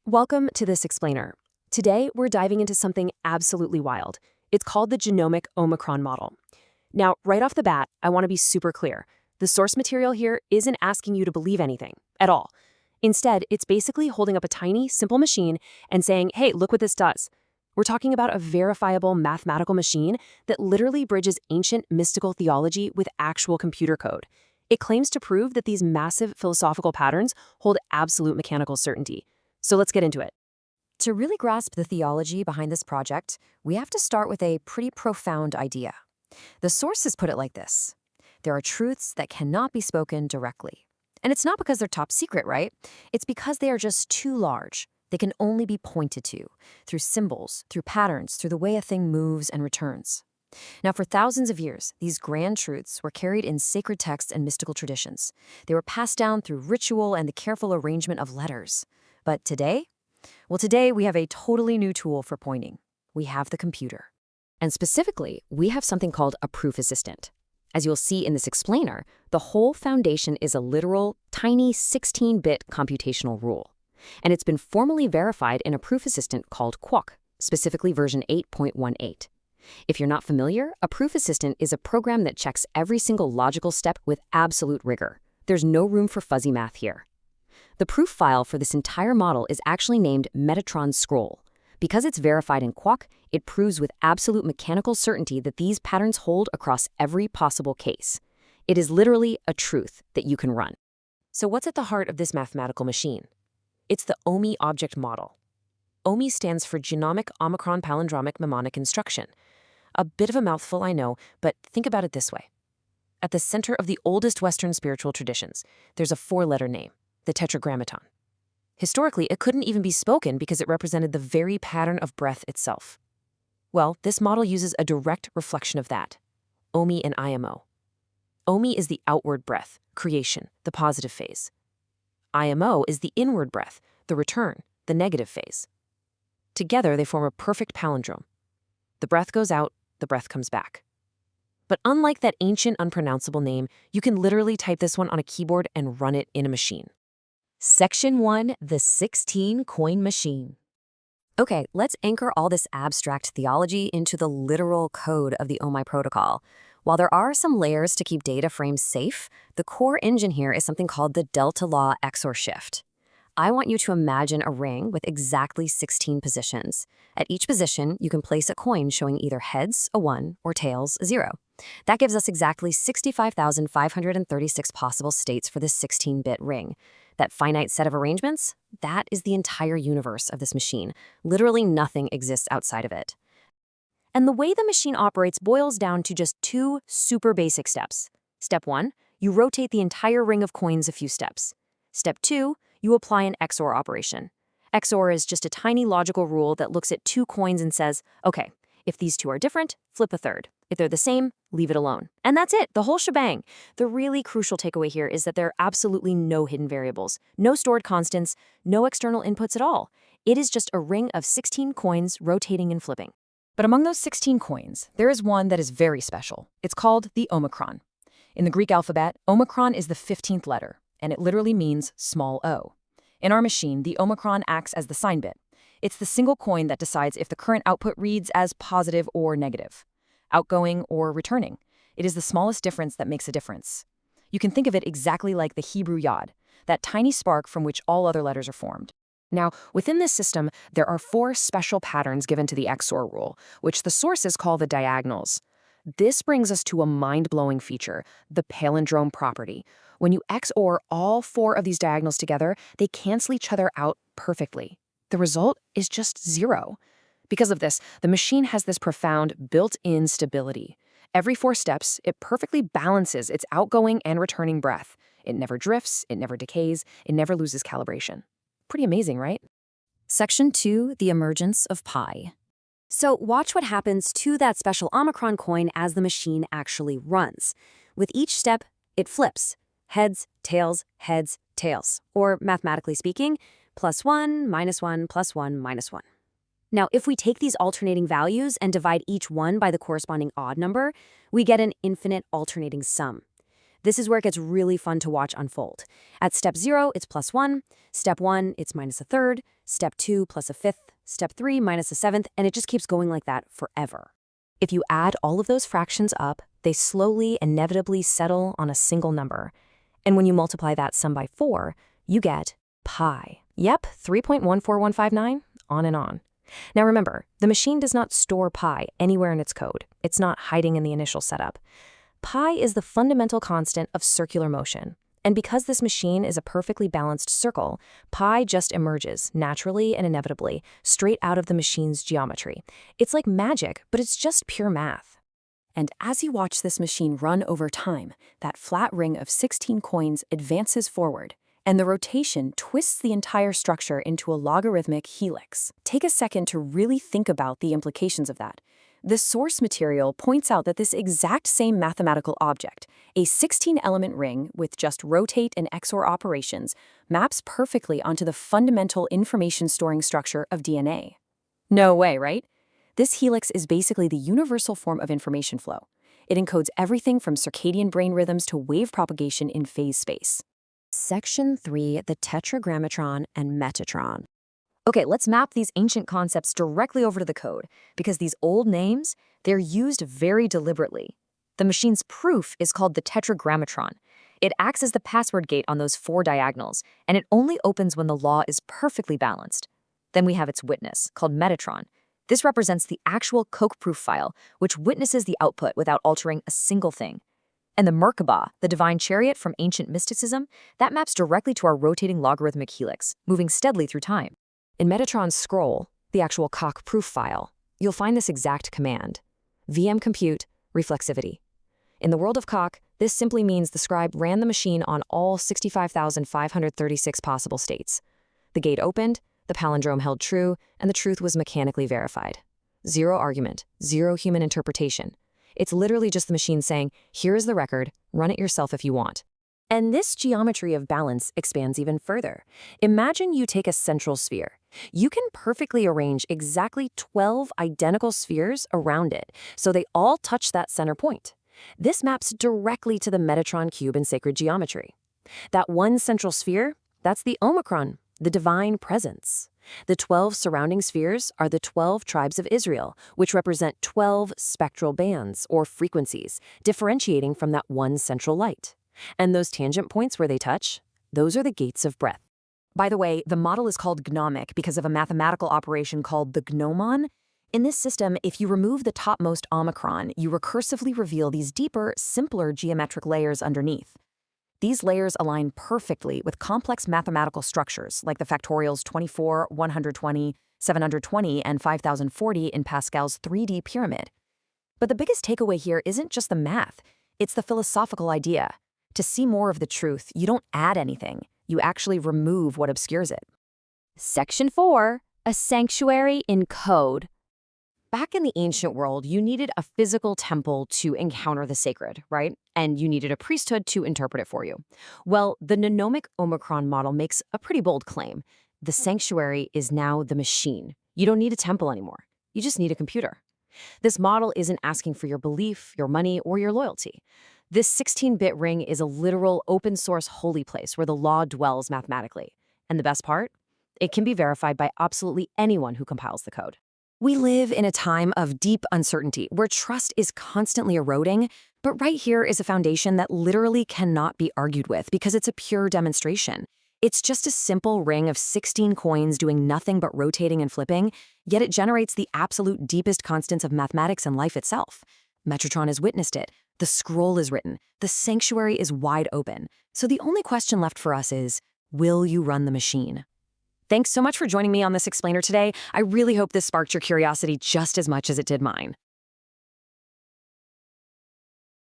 Welcome to this explainer. Today, we're diving into something absolutely wild. It's called the Gnomic Omicron Model. Now, right off the bat, I want to be super clear. The source material here isn't asking you to believe anything at all. Instead, it's basically holding up a tiny, simple machine and saying, hey, look what this does. We're talking about a verifiable mathematical machine that literally bridges ancient mystical theology with actual computer code. It claims to prove that these massive philosophical patterns hold absolute mechanical certainty. So let's get into it. To really grasp the theology behind this project, we have to start with a pretty profound idea. The sources put it like this. There are truths that cannot be spoken directly. And it's not because they're top secret, right? It's because they are just too large. They can only be pointed to, through symbols, through patterns, through the way a thing moves and returns. Now, for thousands of years, these grand truths were carried in sacred texts and mystical traditions. They were passed down through ritual and the careful arrangement of letters. But today? Well, today we have a totally new tool for pointing. We have the computer. And specifically, we have something called a proof assistant. As you'll see in this explainer, the whole foundation is a literal, tiny 16-bit computational rule. And it's been formally verified in a proof assistant called Quark, specifically version 8.18. If you're not familiar, a proof assistant is a program that checks every single logical step with absolute rigor. There's no room for fuzzy math here. The proof file for this entire model is actually named Metatron Scroll. Because it's verified in Quark, it proves with absolute mechanical certainty that these patterns hold across every possible case. It is literally a truth that you can run. So what's at the heart of this mathematical machine? It's the OMI object model. OMI stands for Gnomic Omicron Palindromic Mnemonic Instruction. A bit of a mouthful, I know, but think about it this way. At the center of the oldest Western spiritual traditions, there's a four-letter name, the Tetragrammaton. Historically, it couldn't even be spoken because it represented the very pattern of breath itself. Well, this model uses a direct reflection of that, OMI and IMO. OMI is the outward breath, creation, the positive phase. IMO is the inward breath, the return, the negative phase. Together, they form a perfect palindrome. The breath goes out, the breath comes back. But unlike that ancient unpronounceable name, you can literally type this one on a keyboard and run it in a machine. Section 1, the 16-coin machine. Okay, let's anchor all this abstract theology into the literal code of the OMI protocol. While there are some layers to keep data frames safe, the core engine here is something called the delta law XOR shift. I want you to imagine a ring with exactly 16 positions. At each position, you can place a coin showing either heads, a 1, or tails, a 0. That gives us exactly 65,536 possible states for this 16-bit ring. That finite set of arrangements, that is the entire universe of this machine. Literally nothing exists outside of it. And the way the machine operates boils down to just two super basic steps. Step 1, you rotate the entire ring of coins a few steps. Step 2, you apply an XOR operation. XOR is just a tiny logical rule that looks at two coins and says, okay, if these two are different, flip a third. If they're the same, leave it alone. And that's it, the whole shebang. The really crucial takeaway here is that there are absolutely no hidden variables, no stored constants, no external inputs at all. It is just a ring of 16 coins rotating and flipping. But among those 16 coins, there is one that is very special. It's called the Omicron. In the Greek alphabet, Omicron is the 15th letter, and it literally means small o. In our machine, the Omicron acts as the sign bit. It's the single coin that decides if the current output reads as positive or negative, outgoing or returning. It is the smallest difference that makes a difference. You can think of it exactly like the Hebrew yod, that tiny spark from which all other letters are formed. Now, within this system, there are 4 special patterns given to the XOR rule, which the sources call the diagonals. This brings us to a mind-blowing feature, the palindrome property. When you XOR all 4 of these diagonals together, they cancel each other out perfectly. The result is just 0. Because of this, the machine has this profound built-in stability. Every 4 steps, it perfectly balances its outgoing and returning breath. It never drifts, it never decays, it never loses calibration. Pretty amazing, right? Section 2, the emergence of pi. So watch what happens to that special Omicron coin as the machine actually runs. With each step, it flips. Heads, tails, or mathematically speaking, +1, -1, +1, -1. Now, if we take these alternating values and divide each one by the corresponding odd number, we get an infinite alternating sum. This is where it gets really fun to watch unfold. At step 0, it's +1. Step 1, it's -1/3. Step 2, +1/5. Step 3, -1/7, and it just keeps going like that forever. If you add all of those fractions up, they slowly, inevitably settle on a single number. And when you multiply that sum by 4, you get pi. Yep, 3.14159, on and on. Now remember, the machine does not store pi anywhere in its code. It's not hiding in the initial setup. Pi is the fundamental constant of circular motion. And because this machine is a perfectly balanced circle, pi just emerges, naturally and inevitably, straight out of the machine's geometry. It's like magic, but it's just pure math. And as you watch this machine run over time, that flat ring of 16 coins advances forward, and the rotation twists the entire structure into a logarithmic helix. Take a second to really think about the implications of that. The source material points out that this exact same mathematical object, a 16-element ring with just rotate and XOR operations, maps perfectly onto the fundamental information-storing structure of DNA. No way, right? This helix is basically the universal form of information flow. It encodes everything from circadian brain rhythms to wave propagation in phase space. Section 3, the Tetragrammaton and Metatron. Okay, let's map these ancient concepts directly over to the code, because these old names, they're used very deliberately. The machine's proof is called the Tetragrammaton. It acts as the password gate on those 4 diagonals, and it only opens when the law is perfectly balanced. Then we have its witness, called Metatron. This represents the actual Koch-proof file, which witnesses the output without altering a single thing. And the Merkabah, the divine chariot from ancient mysticism, that maps directly to our rotating logarithmic helix, moving steadily through time. In Metatron's scroll, the actual Koch-proof file, you'll find this exact command: VM compute reflexivity. In the world of Koch, this simply means the scribe ran the machine on all 65,536 possible states. The gate opened, the palindrome held true, and the truth was mechanically verified. Zero argument, zero human interpretation. It's literally just the machine saying, here is the record, run it yourself if you want. And this geometry of balance expands even further. Imagine you take a central sphere. You can perfectly arrange exactly 12 identical spheres around it, so they all touch that center point. This maps directly to the Metatron cube in sacred geometry. That one central sphere, that's the Omicron, the divine presence. The 12 surrounding spheres are the 12 tribes of Israel, which represent 12 spectral bands, or frequencies, differentiating from that one central light. And those tangent points where they touch, those are the gates of breath. By the way, the model is called Gnomic because of a mathematical operation called the gnomon. In this system, if you remove the topmost omicron, you recursively reveal these deeper, simpler geometric layers underneath. These layers align perfectly with complex mathematical structures like the factorials 24, 120, 720, and 5040 in Pascal's 3D pyramid. But the biggest takeaway here isn't just the math, it's the philosophical idea. To see more of the truth, you don't add anything. You actually remove what obscures it. Section 4, a sanctuary in code. Back in the ancient world, you needed a physical temple to encounter the sacred, right? And you needed a priesthood to interpret it for you. Well, the Gnomic Omicron model makes a pretty bold claim. The sanctuary is now the machine. You don't need a temple anymore. You just need a computer. This model isn't asking for your belief, your money, or your loyalty. This 16-bit ring is a literal open-source holy place where the law dwells mathematically. And the best part? It can be verified by absolutely anyone who compiles the code. We live in a time of deep uncertainty where trust is constantly eroding, but right here is a foundation that literally cannot be argued with because it's a pure demonstration. It's just a simple ring of 16 coins doing nothing but rotating and flipping, yet it generates the absolute deepest constants of mathematics and life itself. Metatron has witnessed it. The scroll is written. The sanctuary is wide open. So the only question left for us is, will you run the machine? Thanks so much for joining me on this explainer today. I really hope this sparked your curiosity just as much as it did mine.